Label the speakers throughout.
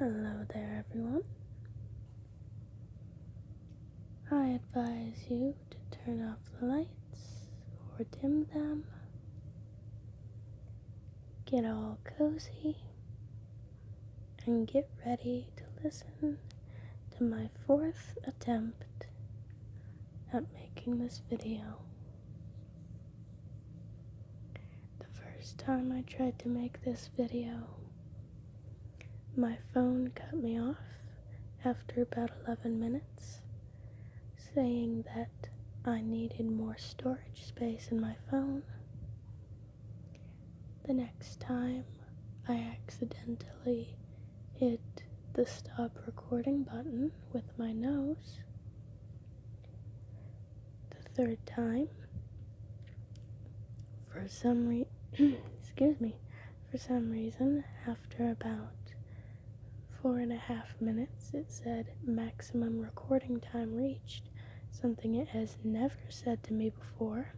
Speaker 1: Hello there, everyone. I advise you to turn off the lights or dim them, get all cozy, and get ready to listen to my fourth attempt at making this video. The first time I tried to make this video, my phone cut me off after about 11 minutes, saying that I needed more storage space in my phone. The next time, I accidentally hit the stop recording button with my nose. The third time, for some reason, after about 4.5 minutes, it said maximum recording time reached, something it has never said to me before.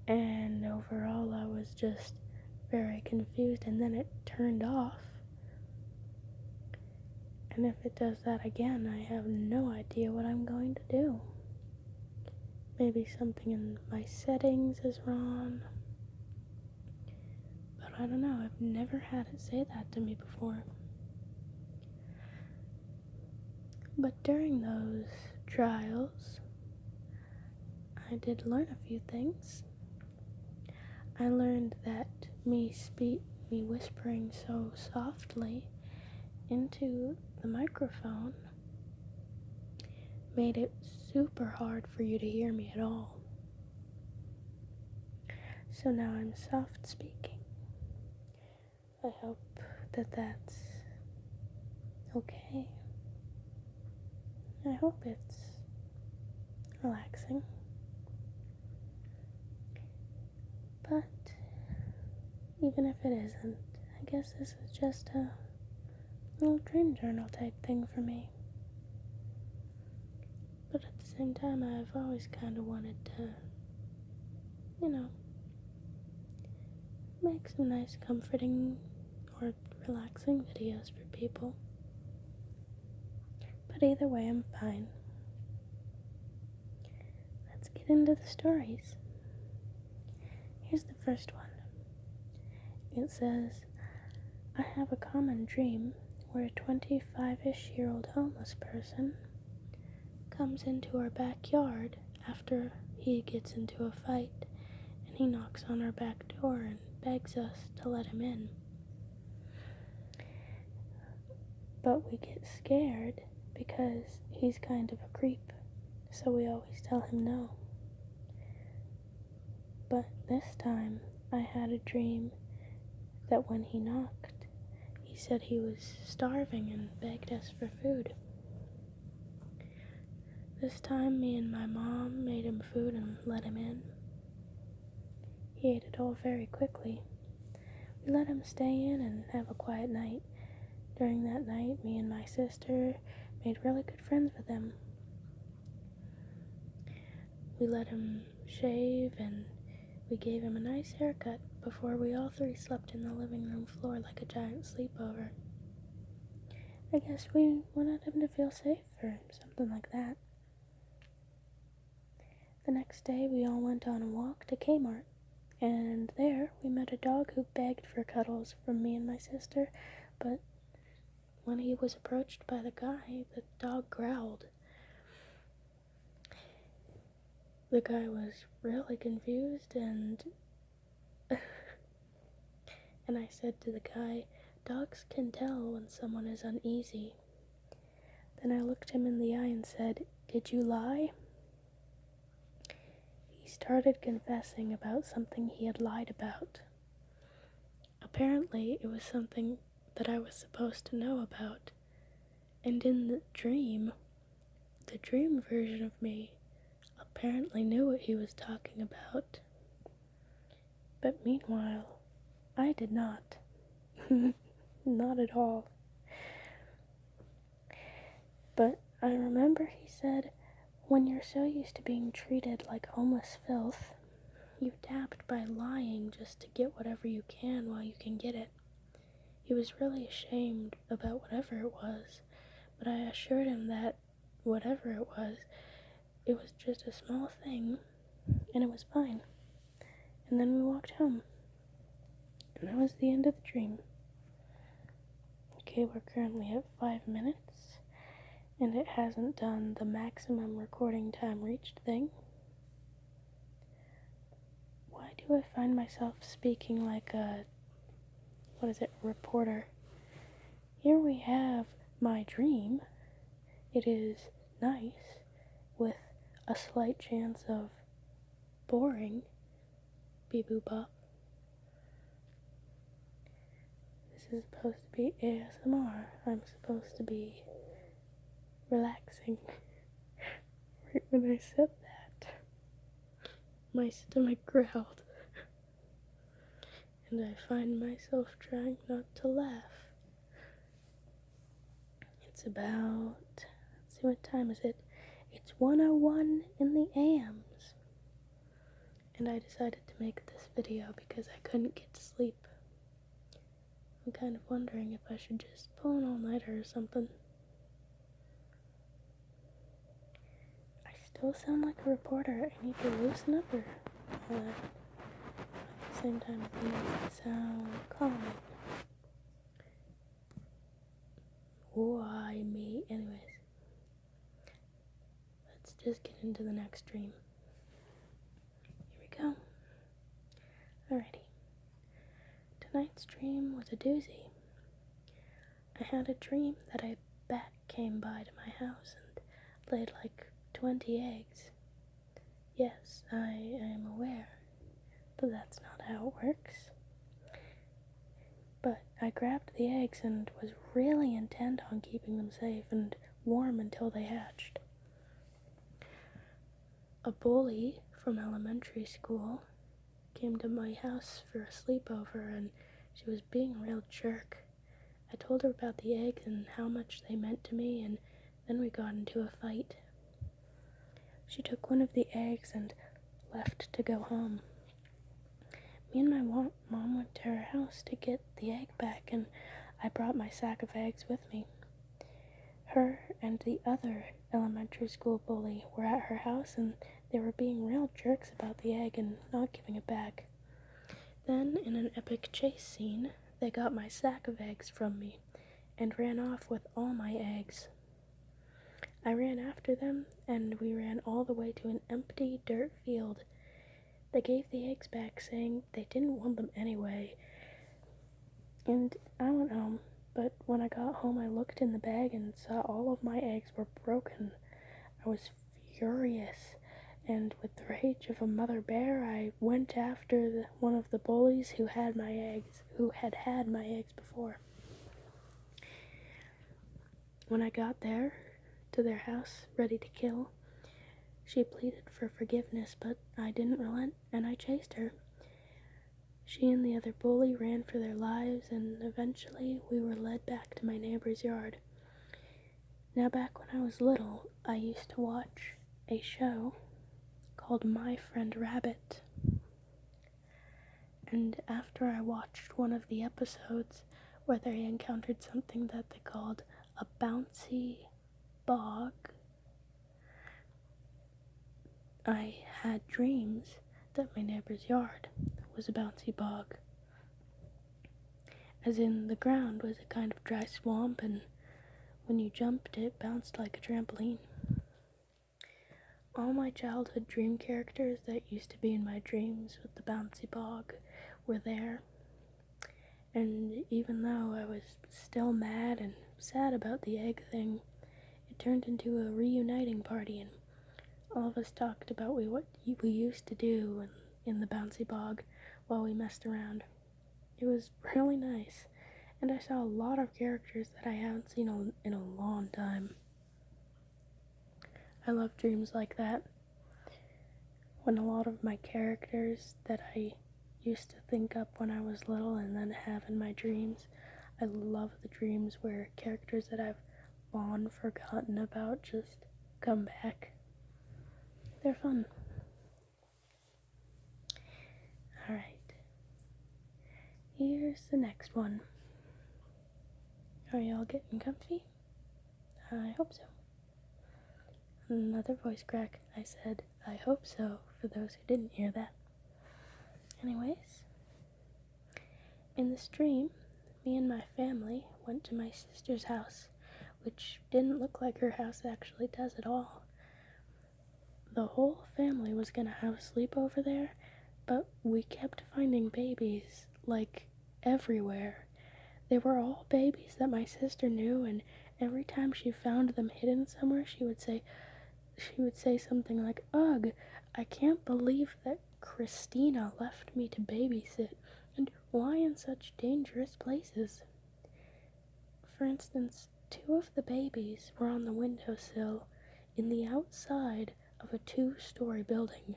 Speaker 1: And overall, I was just very confused, and then it turned off. And if it does that again, I have no idea what I'm going to do. Maybe something in my settings is wrong. But I don't know, I've never had it say that to me before. But during those trials, I did learn a few things. I learned that me whispering so softly into the microphone made it super hard for you to hear me at all. So now I'm soft speaking. I hope that that's okay. I hope it's relaxing. But even if it isn't, I guess this is just a little dream journal type thing for me. But at the same time, I've always kind of wanted to, make some nice comforting or relaxing videos for people. But either way, I'm fine. Let's get into the stories. Here's the first one. It says, I have a common dream where a 25-ish-year-old homeless person comes into our backyard after he gets into a fight, and he knocks on our back door and begs us to let him in. But we get scared because he's kind of a creep, so we always tell him no. But this time, I had a dream that when he knocked, he said he was starving and begged us for food. This time, me and my mom made him food and let him in. He ate it all very quickly. We let him stay in and have a quiet night. During that night, me and my sister made really good friends with him. We let him shave and we gave him a nice haircut before we all three slept in the living room floor like a giant sleepover. I guess we wanted him to feel safe or something like that. The next day, we all went on a walk to Kmart. And there, we met a dog who begged for cuddles from me and my sister, but when he was approached by the guy, the dog growled. The guy was really confused, and I said to the guy, dogs can tell when someone is uneasy. Then I looked him in the eye and said, did you lie? He started confessing about something he had lied about. Apparently, it was something that I was supposed to know about. And in the dream version of me apparently knew what he was talking about. But meanwhile, I did not. Not at all. But I remember he said, when you're so used to being treated like homeless filth, you adapt by lying just to get whatever you can while you can get it. He was really ashamed about whatever it was, but I assured him that whatever it was just a small thing, and it was fine. And then we walked home, and that was the end of the dream. Okay, we're currently at 5 minutes, and it hasn't done the maximum recording time reached thing. Why do I find myself speaking like a, reporter? Here we have my dream. It is nice, with a slight chance of boring. Beep boop bop. This is supposed to be ASMR. I'm supposed to be relaxing. Right when I said that, my stomach growled, and I find myself trying not to laugh. It's about, let's see, what time is it? It's 1:01 in the AMs. And I decided to make this video because I couldn't get to sleep. I'm kind of wondering if I should just pull an all-nighter or something. I still sound like a reporter. I need to loosen up or all that. At the same time, I need to sound calming. Why me? Anyways, let's just get into the next dream. Here we go. Alrighty. Tonight's dream was a doozy. I had a dream that a bat came by to my house and laid like 20 eggs. Yes, I am aware, but that's not how it works. But I grabbed the eggs and was really intent on keeping them safe and warm until they hatched. A bully from elementary school came to my house for a sleepover, and she was being a real jerk. I told her about the eggs and how much they meant to me, and then we got into a fight. She took one of the eggs and left to go home. Me and my mom went to her house to get the egg back, and I brought my sack of eggs with me. Her and the other elementary school bully were at her house, and they were being real jerks about the egg and not giving it back. Then, in an epic chase scene, they got my sack of eggs from me and ran off with all my eggs. I ran after them, and we ran all the way to an empty dirt field. They gave the eggs back, saying they didn't want them anyway. And I went home, but when I got home I looked in the bag and saw all of my eggs were broken. I was furious, and with the rage of a mother bear, I went after one of the bullies who had my eggs before. When I got there, to their house, ready to kill, she pleaded for forgiveness, but I didn't relent, and I chased her. She and the other bully ran for their lives, and eventually we were led back to my neighbor's yard. Now, back when I was little, I used to watch a show called My Friend Rabbit. And after I watched one of the episodes where they encountered something that they called a bouncy bog, I had dreams that my neighbor's yard was a bouncy bog. As in, the ground was a kind of dry swamp, and when you jumped, it bounced like a trampoline. All my childhood dream characters that used to be in my dreams with the bouncy bog were there. And even though I was still mad and sad about the egg thing, it turned into a reuniting party, and all of us talked about what we used to do in the bouncy bog while we messed around. It was really nice, and I saw a lot of characters that I haven't seen in a long time. I love dreams like that, when a lot of my characters that I used to think up when I was little and then have in my dreams. I love the dreams where characters that I've long forgotten about just come back. They're fun. Alright. Here's the next one. Are y'all getting comfy? I hope so. Another voice crack. I said, I hope so, for those who didn't hear that. Anyways, in the stream, me and my family went to my sister's house, which didn't look like her house actually does at all. The whole family was gonna have a sleepover there, but we kept finding babies, like, everywhere. They were all babies that my sister knew, and every time she found them hidden somewhere, she would say something like, "Ugh, I can't believe that Christina left me to babysit, and why in such dangerous places?" For instance, 2 of the babies were on the windowsill in the outside of a 2-story building.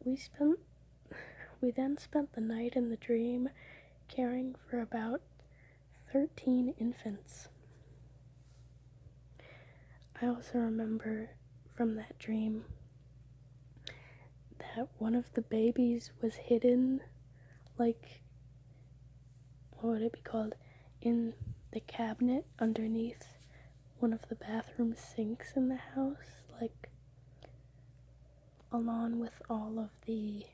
Speaker 1: We then spent the night in the dream caring for about 13 infants. I also remember from that dream that one of the babies was hidden, like, what would it be called, in the cabinet underneath one of the bathroom sinks in the house, like, along with all of the,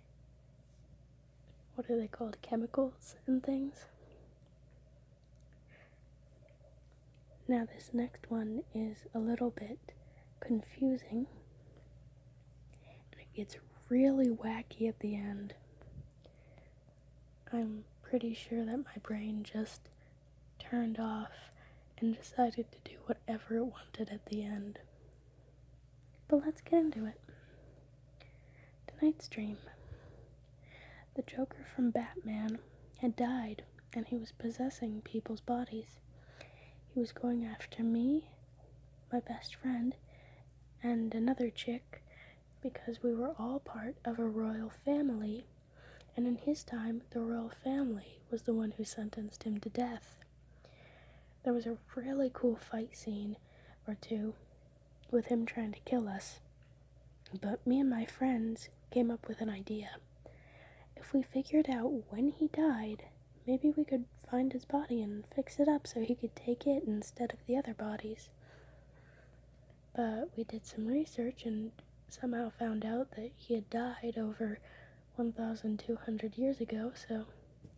Speaker 1: what are they called, chemicals and things. Now this next one is a little bit confusing, and it gets really wacky at the end. I'm pretty sure that my brain just turned off and decided to do whatever it wanted at the end. But let's get into it. Tonight's dream. The Joker from Batman had died, and he was possessing people's bodies. He was going after me, my best friend, and another chick, because we were all part of a royal family, and in his time, the royal family was the one who sentenced him to death. There was a really cool fight scene or two with him trying to kill us, but me and my friends came up with an idea. If we figured out when he died, maybe we could find his body and fix it up so he could take it instead of the other bodies. But we did some research and somehow found out that he had died over 1,200 years ago, so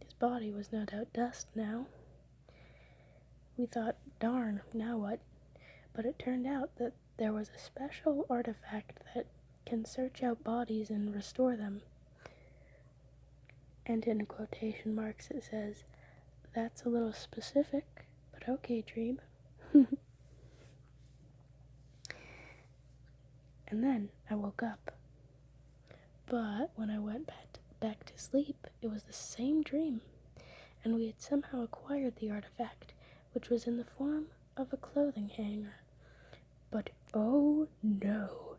Speaker 1: his body was no doubt dust now. We thought, darn, now what? But it turned out that there was a special artifact that can search out bodies and restore them. And in quotation marks it says, "That's a little specific, but okay, dream." And then I woke up. But when I went back to sleep, it was the same dream, and we had somehow acquired the artifact, which was in the form of a clothing hanger. But oh no,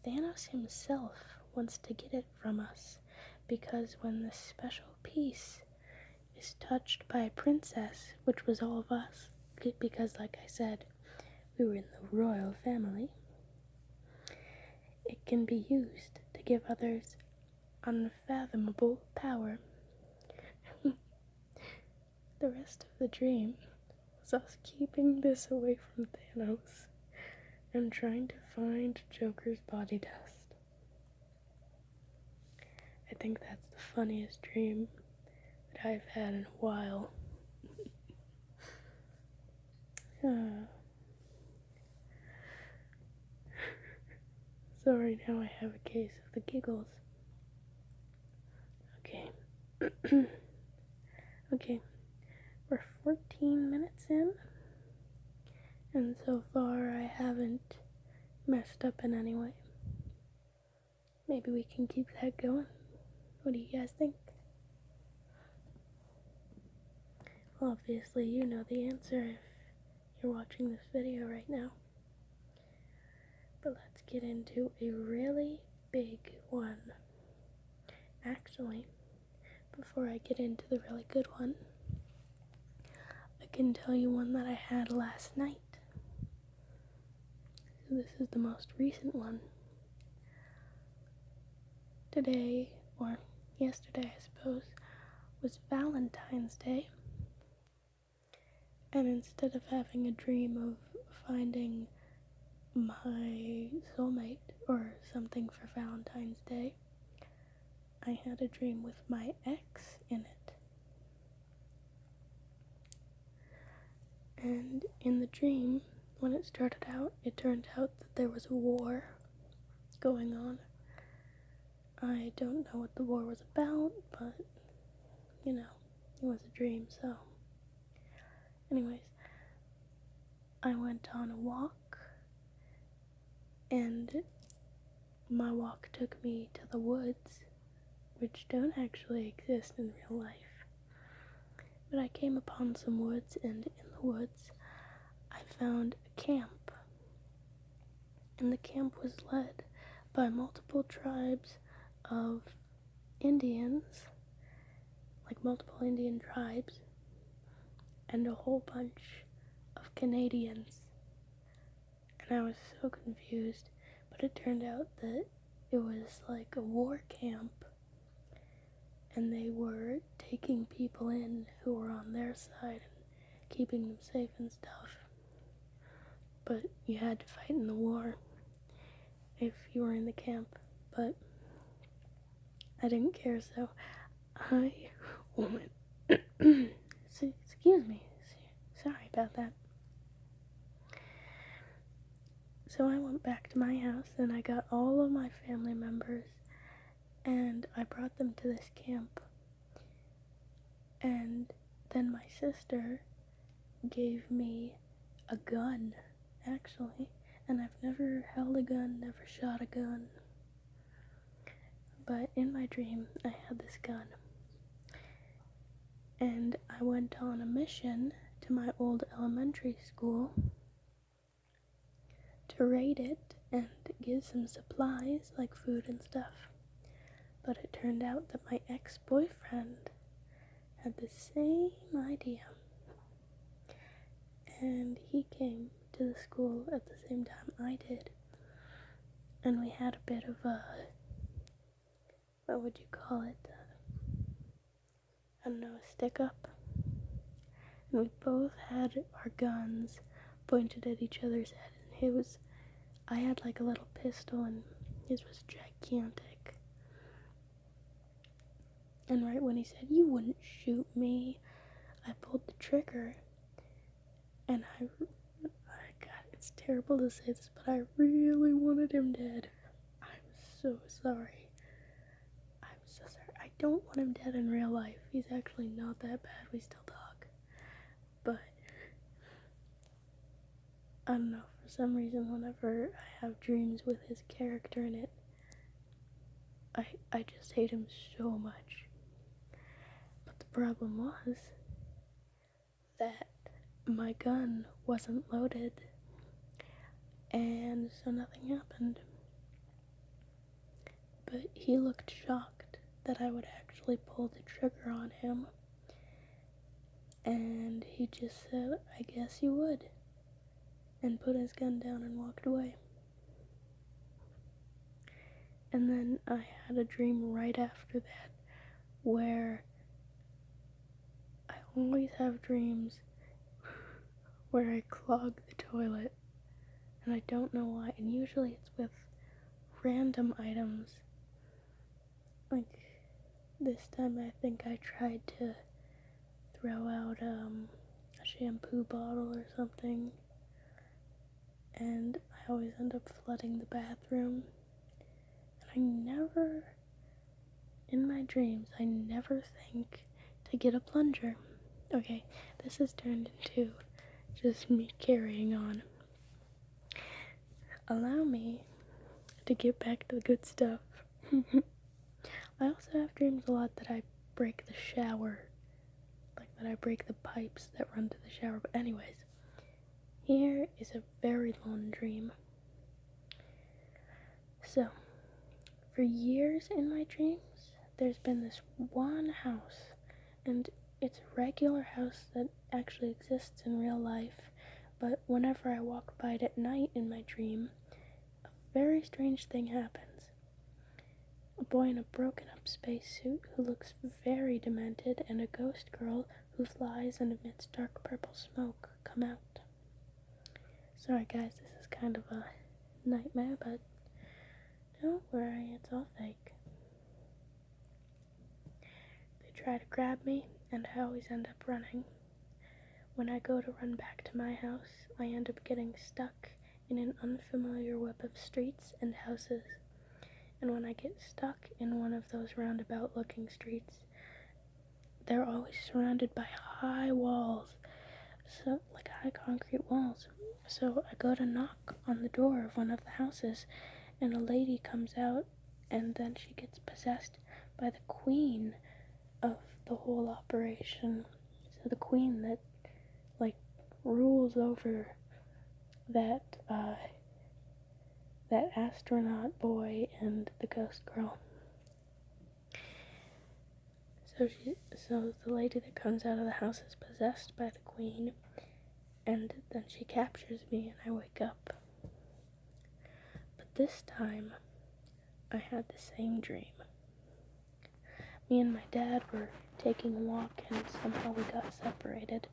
Speaker 1: Thanos himself wants to get it from us, because when this special piece is touched by a princess, which was all of us, because like I said, we were in the royal family, it can be used to give others unfathomable power. The rest of the dream was us keeping this away from Thanos and trying to find Joker's body dust. I think that's the funniest dream that I've had in a while. Sorry, now I have a case of the giggles. Okay. Okay, we're 14 minutes in, and so far I haven't messed up in any way. Maybe we can keep that going. What do you guys think? Obviously, you know the answer if you're watching this video right now. But let's get into a really big one. Actually, before I get into the really good one, I can tell you one that I had last night. So this is the most recent one. Today, or yesterday I suppose, was Valentine's Day. And instead of having a dream of finding my soulmate or something for Valentine's Day, I had a dream with my ex in it. And in the dream, when it started out, it turned out that there was a war going on. I don't know what the war was about, but, it was a dream, so. Anyways, I went on a walk, and my walk took me to the woods, which don't actually exist in real life. But I came upon some woods, and in the woods, I found a camp. And the camp was led by multiple tribes of Indians, like multiple Indian tribes, and a whole bunch of Canadians. And I was so confused, but it turned out that it was like a war camp, and they were taking people in who were on their side and keeping them safe and stuff. But you had to fight in the war if you were in the camp, but I didn't care, so I went. Excuse me. Sorry about that. So I went back to my house and I got all of my family members and I brought them to this camp. And then my sister gave me a gun, actually. And I've never held a gun, never shot a gun. But in my dream, I had this gun. And I went on a mission to my old elementary school to raid it and get some supplies like food and stuff. But it turned out that my ex-boyfriend had the same idea. And he came to the school at the same time I did. And we had a bit of a, what would you call it? I don't know, a stick up. And we both had our guns pointed at each other's head. And I had like a little pistol and his was gigantic. And right when he said, "You wouldn't shoot me," I pulled the trigger. And God, it's terrible to say this, but I really wanted him dead. I'm so sorry. I don't want him dead in real life. He's actually not that bad. We still talk. But I don't know, for some reason whenever I have dreams with his character in it, I just hate him so much. But the problem was that my gun wasn't loaded, and so nothing happened. But he looked shocked that I would actually pull the trigger on him, and he just said, "I guess you would," and put his gun down and walked away. And then I had a dream right after that where I always have dreams where I clog the toilet, and I don't know why, and usually it's with random items. Like this time I think I tried to throw out a shampoo bottle or something, and I always end up flooding the bathroom. And in my dreams, I never think to get a plunger. Okay, this has turned into just me carrying on. Allow me to get back to the good stuff. I also have dreams a lot that I break the shower. Like that I break the pipes that run to the shower. But anyways, here is a very long dream. So, for years in my dreams, there's been this one house, and it's a regular house that actually exists in real life, but whenever I walk by it at night in my dream, a very strange thing happens. A boy in a broken up spacesuit who looks very demented and a ghost girl who flies and emits dark purple smoke, come out. Sorry guys, this is kind of a nightmare, but don't worry, it's all fake. They try to grab me, and I always end up running. When I go to run back to my house, I end up getting stuck in an unfamiliar web of streets and houses. And when I get stuck in one of those roundabout-looking streets, they're always surrounded by high walls, so like high concrete walls. So I go to knock on the door of one of the houses, and a lady comes out, and then she gets possessed by the queen of the whole operation. So the queen that rules over that astronaut boy and the ghost girl. So the lady that comes out of the house is possessed by the queen, and then she captures me and I wake up. But this time, I had the same dream. Me and my dad were taking a walk and somehow we got separated,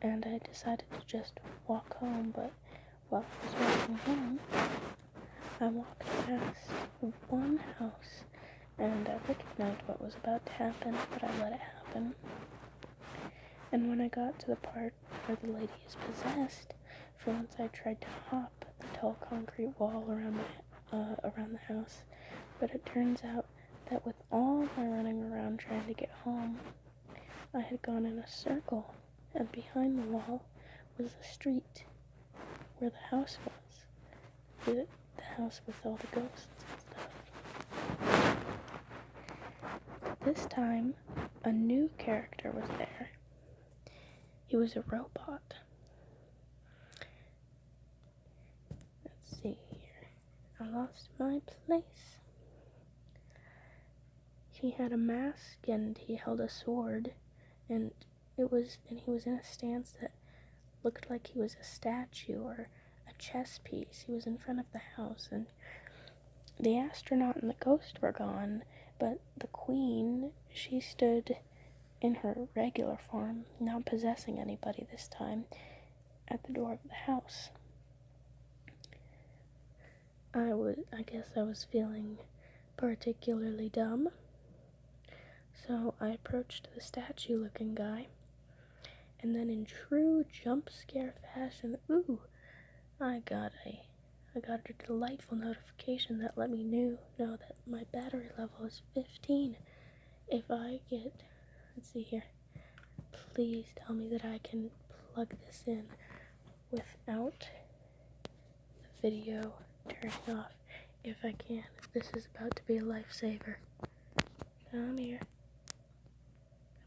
Speaker 1: and I decided to just walk home, but while I was walking home, I walked past one house, and I recognized what was about to happen, but I let it happen. And when I got to the part where the lady is possessed, for once I tried to hop the tall concrete wall around the house, but it turns out that with all my running around trying to get home, I had gone in a circle, and behind the wall was the street where the house was. The house with all the ghosts and stuff. This time, a new character was there. He was a robot. Let's see here. I lost my place. He had a mask and he held a sword, and he was in a stance that looked like he was a statue or a chess piece. He was in front of the house, and the astronaut and the ghost were gone, but the queen, she stood in her regular form, not possessing anybody this time, at the door of the house. I guess I was feeling particularly dumb, so I approached the statue-looking guy, and then in true jump scare fashion, I got a delightful notification that let me know that my battery level is 15. If I get, let's see here, please tell me that I can plug this in without the video turning off. If I can, this is about to be a lifesaver. Come here.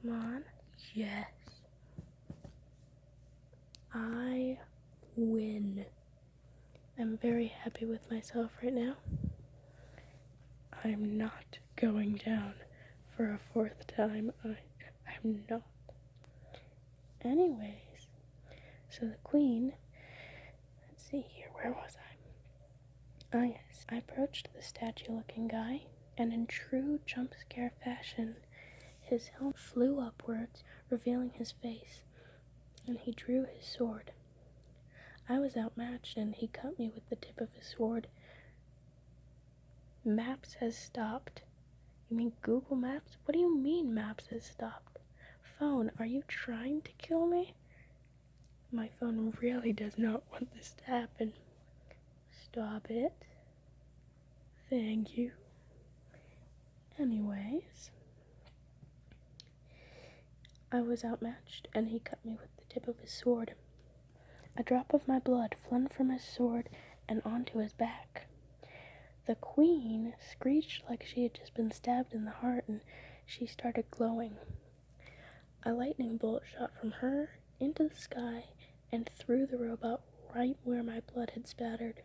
Speaker 1: Come on. Yes. I win. I'm very happy with myself right now. I'm not going down for a fourth time. I'm not. Anyways, so the queen, let's see here, where was I? Ah yes, I approached the statue-looking guy, and in true jump scare fashion, his helmet flew upwards, revealing his face, and he drew his sword. I was outmatched, and he cut me with the tip of his sword. Maps has stopped. You mean Google Maps? What do you mean Maps has stopped? Phone, are you trying to kill me? My phone really does not want this to happen. Stop it. Thank you. Anyways, I was outmatched, and he cut me with the tip of his sword. A drop of my blood flowed from his sword and onto his back. The queen screeched like she had just been stabbed in the heart, and she started glowing. A lightning bolt shot from her into the sky and through the robot right where my blood had spattered.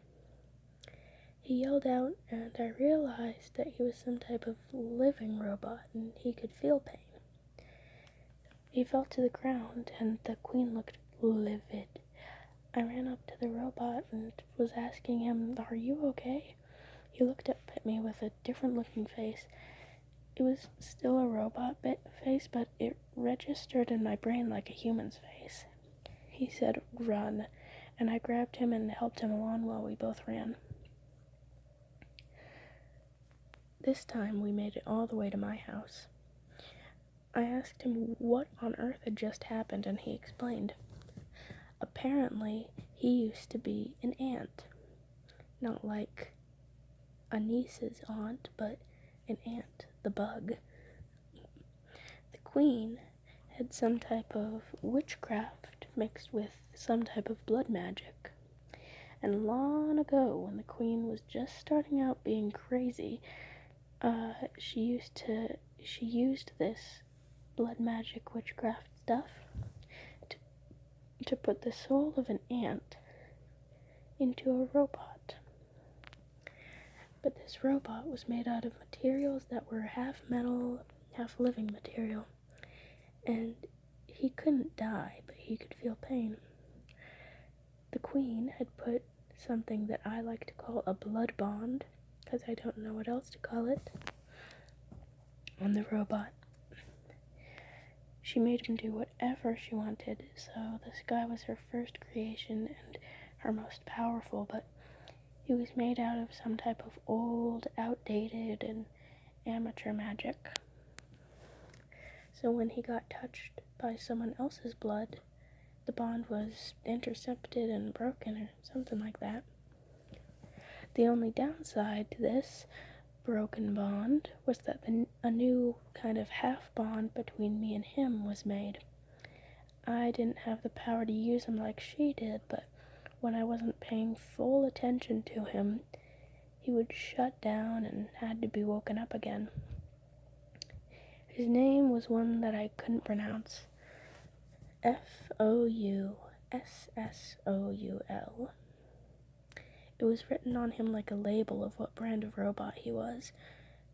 Speaker 1: He yelled out, and I realized that he was some type of living robot, and he could feel pain. He fell to the ground, and the queen looked livid. I ran up to the robot and was asking him, "Are you okay?" He looked up at me with a different looking face, It was still a robot face, but it registered in my brain like a human's face. He said, "Run," and I grabbed him and helped him along while we both ran. This time we made it all the way to my house. I asked him what on earth had just happened, and he explained. Apparently, he used to be an ant. Not like a niece's aunt, but an ant, the bug. The queen had some type of witchcraft mixed with some type of blood magic. And long ago, when the queen was just starting out being crazy, she used this blood magic witchcraft stuff to put the soul of an ant into a robot. But this robot was made out of materials that were half metal, half living material. And he couldn't die, but he could feel pain. The queen had put something that I like to call a blood bond, because I don't know what else to call it, on the robot. She made him do whatever she wanted, so this guy was her first creation and her most powerful, but he was made out of some type of old, outdated, and amateur magic. So when he got touched by someone else's blood, the bond was intercepted and broken or something like that. The only downside to this broken bond was that a new kind of half bond between me and him was made. I didn't have the power to use him like she did, but when I wasn't paying full attention to him, he would shut down and had to be woken up again. His name was one that I couldn't pronounce. Foussoul. It was written on him like a label of what brand of robot he was.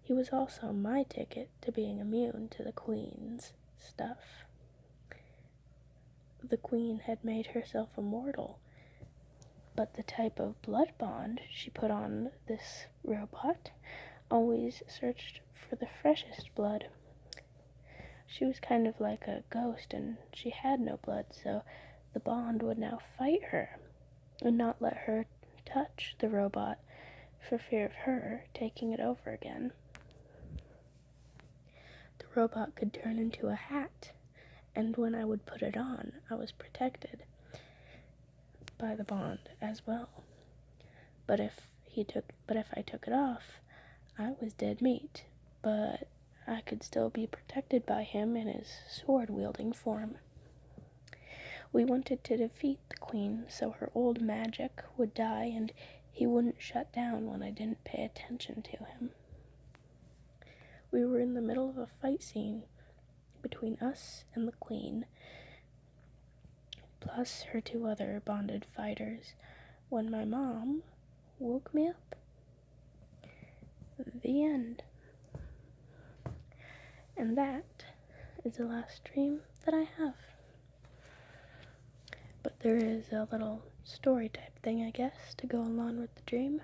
Speaker 1: He was also my ticket to being immune to the queen's stuff. The queen had made herself immortal, but the type of blood bond she put on this robot always searched for the freshest blood. She was kind of like a ghost, and she had no blood, so the bond would now fight her and not let her touch the robot for fear of her taking it over again. The robot could turn into a hat, and when I would put it on, I was protected by the bond as well. But if I took it off, I was dead meat, but I could still be protected by him in his sword-wielding form. We wanted to defeat the queen so her old magic would die and he wouldn't shut down when I didn't pay attention to him. We were in the middle of a fight scene between us and the queen, plus her two other bonded fighters, when my mom woke me up. The end. And that is the last dream that I have. But there is a little story type thing, I guess, to go along with the dream.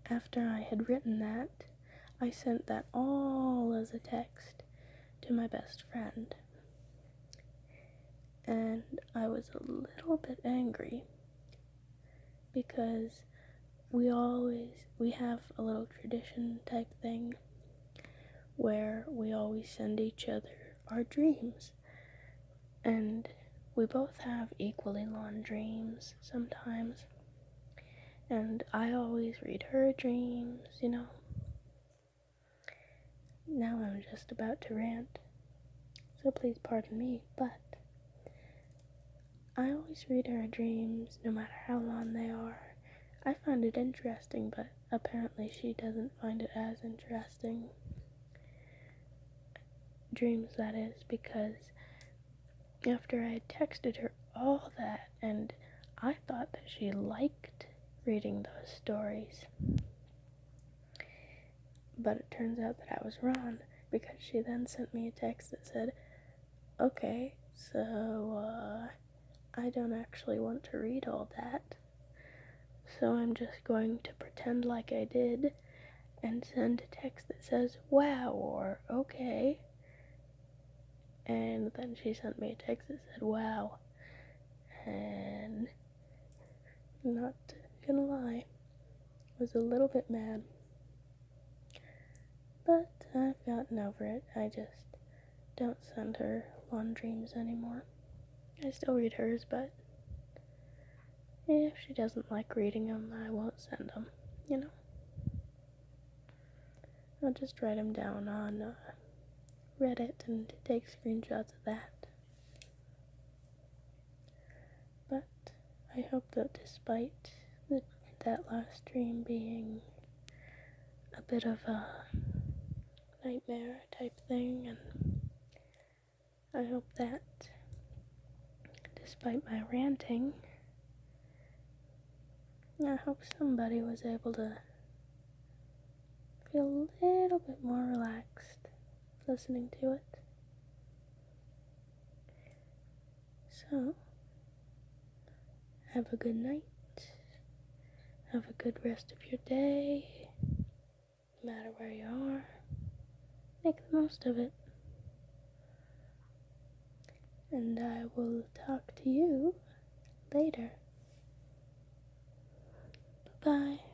Speaker 1: After I had written that, I sent that all as a text to my best friend. And I was a little bit angry because we have a little tradition type thing where we always send each other our dreams. And we both have equally long dreams sometimes. And I always read her dreams, Now I'm just about to rant, so please pardon me, but I always read her dreams no matter how long they are. I find it interesting, but apparently she doesn't find it as interesting. Dreams, that is, because after I had texted her all that, and I thought that she liked reading those stories, but it turns out that I was wrong, because she then sent me a text that said, okay, so I don't actually want to read all that, so I'm just going to pretend like I did and send a text that says wow or okay. And then she sent me a text that said wow. And not gonna lie, I was a little bit mad. But I've gotten over it. I just don't send her long dreams anymore. I still read hers, but if she doesn't like reading them, I won't send them, you know. I'll just write them down on Reddit and take screenshots of that. But I hope that despite that last dream being a bit of a nightmare type thing, and I hope that despite my ranting, I hope somebody was able to feel a little bit more relaxed listening to it. So, have a good night. Have a good rest of your day. No matter where you are, make the most of it. And I will talk to you later. Bye-bye.